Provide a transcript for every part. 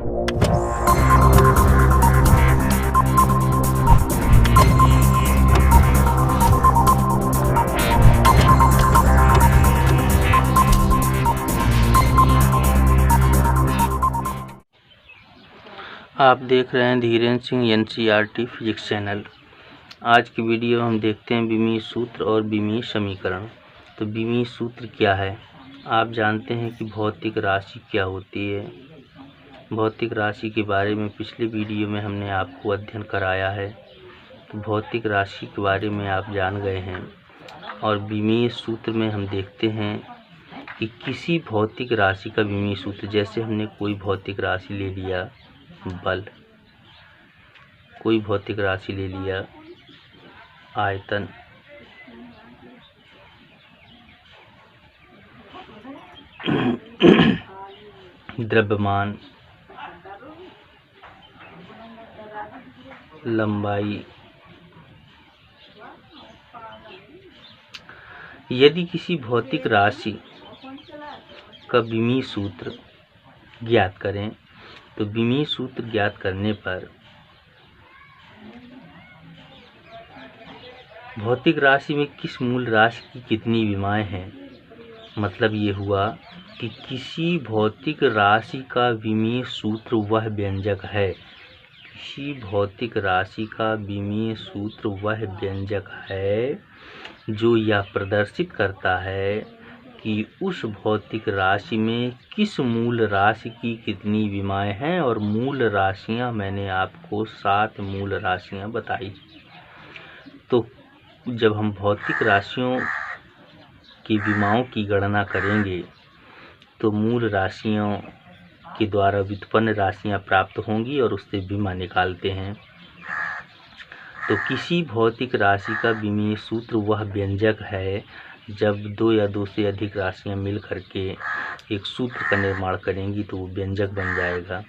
आप देख रहे हैं Dhirendra Singh NCERT physics channel. आज की वीडियो हम देखते हैं विमीय सूत्र और विमीय समीकरण। तो विमीय सूत्र क्या है? आप जानते हैं कि भौतिक राशि क्या होती है। भौतिक राशि के बारे में पिछले वीडियो में हमने आपको अध्ययन कराया है। तो भौतिक राशि के बारे में आप जान गए हैं। और विमीय सूत्र में हम देखते हैं कि किसी भौतिक राशि का विमीय सूत्र, जैसे हमने कोई भौतिक राशि ले लिया बल, कोई भौतिक राशि ले लिया आयतन, द्रव्यमान, लंबाई। यदि किसी भौतिक राशि का विमीय सूत्र ज्ञात करें तो विमीय सूत्र ज्ञात करने पर भौतिक राशि में किस मूल राशि की कितनी विमाएं हैं। मतलब ये हुआ कि किसी भौतिक राशि का विमीय सूत्र वह व्यंजक है। किसी भौतिक राशि का विमीय सूत्र वह व्यंजक है जो यह प्रदर्शित करता है कि उस भौतिक राशि में किस मूल राशि की कितनी विमाएं हैं। और मूल राशियां मैंने आपको 7 मूल राशियां बताई। तो जब हम भौतिक राशियों की विमाओं की गणना करेंगे तो मूल राशियों के द्वारा व्युत्पन्न राशियां प्राप्त होंगी और उससे विमा निकालते हैं। तो किसी भौतिक राशि का विमीय सूत्र वह व्यंजक है जब 2 या 2 से अधिक राशियां मिल करके एक सूत्र का निर्माण करेंगी तो वो व्यंजक बन जाएगा।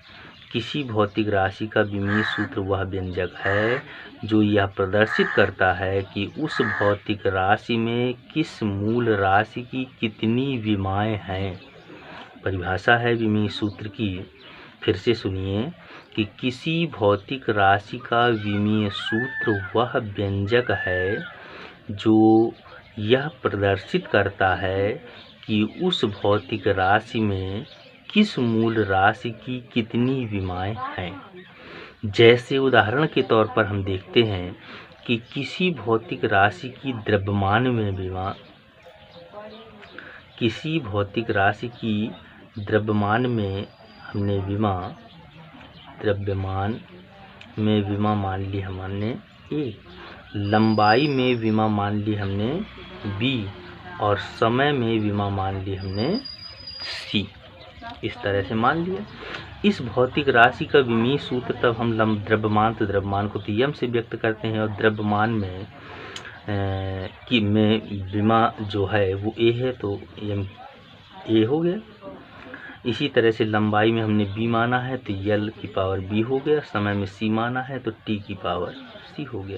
किसी भौतिक राशि का विमीय सूत्र वह व्यंजक है जो यह प्रदर्शित करता है कि उस भौतिक राशि में किस मूल राशि की कितनी विमाएं हैं। परिभाषा है विमीय सूत्र की, फिर से सुनिए कि किसी भौतिक राशि का विमीय सूत्र वह व्यंजक है जो यह प्रदर्शित करता है कि उस भौतिक राशि में किस मूल राशि की कितनी विमाएं हैं। जैसे उदाहरण के तौर पर हम देखते हैं कि किसी भौतिक राशि की द्रव्यमान में विमा, किसी भौतिक राशि की द्रव्यमान में हमने विमा, द्रव्यमान में विमा मान ली हमने A, लंबाई में विमा मान ली हमने B और समय में विमा मान ली हमने C। इस तरह से मान लिया। इस भौतिक राशि का विमीय सूत्र तब हम द्रव्यमान, तो द्रव्यमान को तो यम से व्यक्त करते हैं और द्रव्यमान में विमा जो है वो A है तो यम A हो गया। इसी तरह से लंबाई में हमने B माना है तो L की पावर B हो गया। समय में C माना है तो T की पावर C हो गया।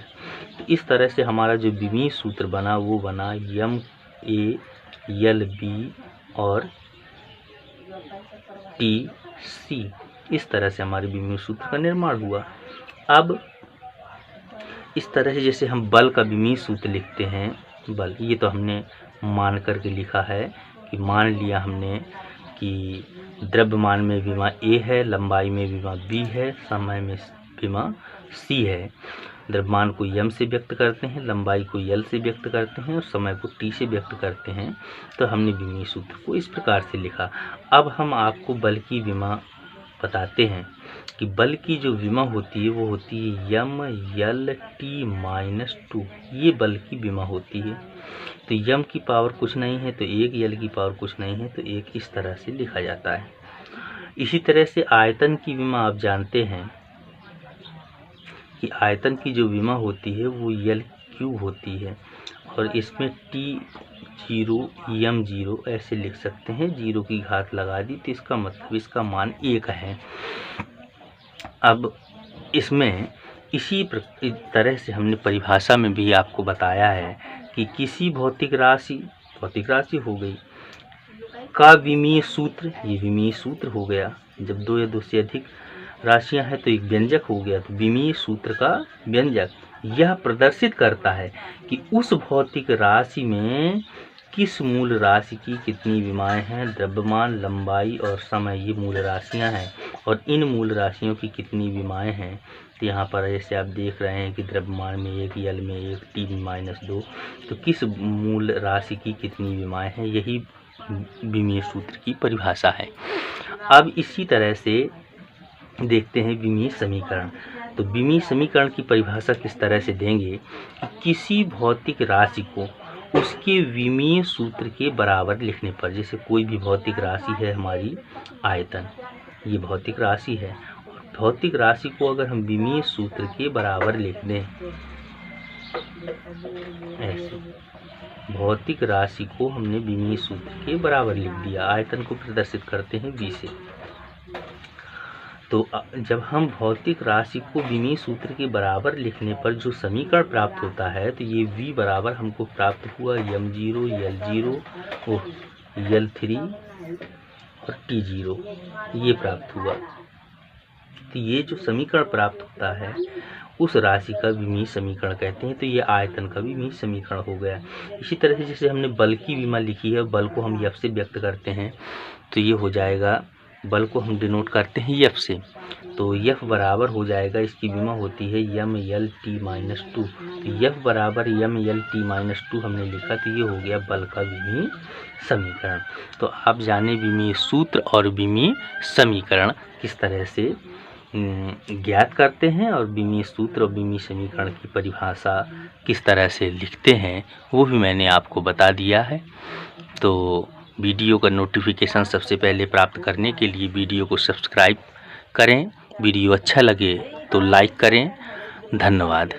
तो इस तरह से हमारा जो विमीय सूत्र बना वो बना यम A, L B और T C। इस तरह से हमारे विमीय सूत्र का निर्माण हुआ। अब इस तरह से जैसे हम बल का विमीय सूत्र लिखते हैं, बल, ये तो हमने मान करके लिखा है कि मान लिया हमने कि द्रव्यमान में विमा A है, लंबाई में विमा B है, समय में विमा C है। द्रव्यमान को यम से व्यक्त करते हैं, लंबाई को L से व्यक्त करते हैं और समय को T से व्यक्त करते हैं। तो हमने विमीय सूत्र को इस प्रकार से लिखा। अब हम आपको बल की विमा बताते हैं कि बल की जो विमा होती है वो होती है यम L T-2। ये बल की विमा होती है। तो यम की पावर कुछ नहीं है तो 1, L की पावर कुछ नहीं है तो 1, इस तरह से लिखा जाता है। इसी तरह से आयतन की विमा आप जानते हैं कि आयतन की जो विमा होती है वो L³ होती है और इसमें T0 M0 ऐसे लिख सकते हैं। 0 की घात लगा दी तो इसका मतलब इसका मान 1 है। अब इसमें इसी तरह से हमने परिभाषा में भी आपको बताया है कि किसी भौतिक राशि हो गई का विमीय सूत्र, ये विमीय सूत्र हो गया जब 2 या 2 से अधिक राशियां हैं तो एक व्यंजक हो गया। तो विमीय सूत्र का व्यंजक यह प्रदर्शित करता है कि उस भौतिक राशि में किस मूल राशि की कितनी विमाएं हैं। द्रव्यमान, लंबाई और समय ये मूल राशियां हैं और इन मूल राशियों की कितनी विमाएं हैं। तो यहाँ पर जैसे आप देख रहे हैं कि द्रव्यमान में 1, यल में 1, टी में -2, तो किस मूल राशि की कितनी विमाएं हैं, यही विमीय सूत्र की परिभाषा है। अब इसी तरह से देखते हैं विमीय समीकरण। तो विमीय समीकरण की परिभाषा किस तरह से देंगे कि किसी भौतिक राशि को उसके विमीय सूत्र के बराबर लिखने पर, जैसे कोई भी भौतिक राशि है हमारी आयतन, ये भौतिक राशि है, भौतिक राशि को अगर हम विमीय सूत्र के बराबर लिख दें, ऐसे भौतिक राशि को हमने विमीय सूत्र के बराबर लिख दिया। आयतन को प्रदर्शित करते हैं v से। तो जब हम भौतिक राशि को विमीय सूत्र के बराबर लिखने पर जो समीकरण प्राप्त होता है, तो ये v बराबर हमको प्राप्त हुआ m0, l0 और l3 और t0, ये प्राप्त हुआ। तो ये जो समीकरण प्राप्त होता है उस राशि का विमीय समीकरण कहते हैं। तो ये आयतन का विमीय समीकरण हो गया। इसी तरह से जैसे हमने बल की विमा लिखी है, बल को हम F से व्यक्त करते हैं, तो ये हो जाएगा, बल को हम डिनोट करते हैं F से, तो F बराबर हो जाएगा, इसकी विमा होती है mLt-2। तो F बराबर mLt-2 हमने लिखा, तो ये हो गया बल का विमीय समीकरण। तो आप जाने विमीय सूत्र और विमीय समीकरण किस तरह से ज्ञात करते हैं और विमीय सूत्र और विमीय समीकरण की परिभाषा किस तरह से लिखते हैं, वो भी मैंने आपको बता दिया है। तो वीडियो का नोटिफिकेशन सबसे पहले प्राप्त करने के लिए वीडियो को सब्सक्राइब करें। वीडियो अच्छा लगे तो लाइक करें। धन्यवाद।